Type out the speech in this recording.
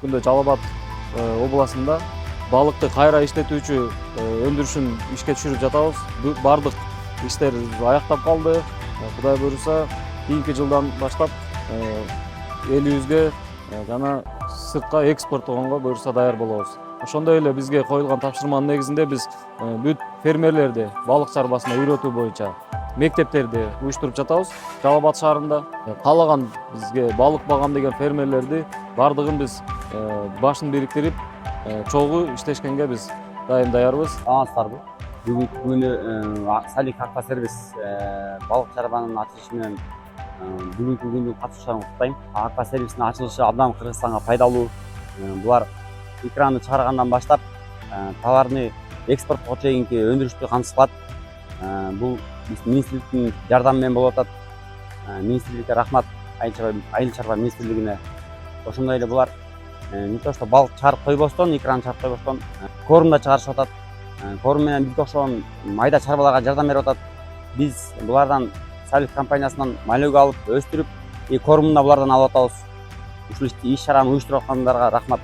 күндө Жалал Абад областында балыкты кайра иштетүүчү өндүрүшүн ишке түшүрүп жатабыз. Бардык иштер аяктап калды. Кудай буйруса, кийинки жылдан баштап элибизге жана сыртка экспорттогонго буйруса даяр болобуз. Ошондой эле бизге коюлган тапшырманын негизинде биз бүт фермерлерди балык чарбасына үйрөтүү боюнча мектептерди уюштуруп жатабыз. Жалал Абад шаарында каалаган бизге балык багам деген фермерлерди бардыгын биз башын бириктирип чогуу иштешкенге биз дайым даярбыз. Саламатсыздарбы? Бүгүнкү күнү Салик Аквасервис балык чарбанын ачылышы менен бүгүнкү күндүн катышуучуларын куттайм. Аквасервистин ачылышы абдан Кыргызстанга пайдалуу. Булар икраны чыгаргандан баштап товарны экспортко чейинки өндүрүштү камсыз кылат. Бул министрликтин жардамы менен болуп атат. Министрликке рахмат, айыл чарба министрлигине. Ошондой эле булар не то что балык чыгарып койбостон, икраны чыгарып койбостон корм да чыгарышып атат. Корм менен бизге окшогон майда чарбаларга жардам берип атат. Биз булардан Салик компаниясынан малөөгө алып өстүрүп, кормун да булардан алып атабыз. Ушул иш чараны уюштуруп аткандарга рахмат.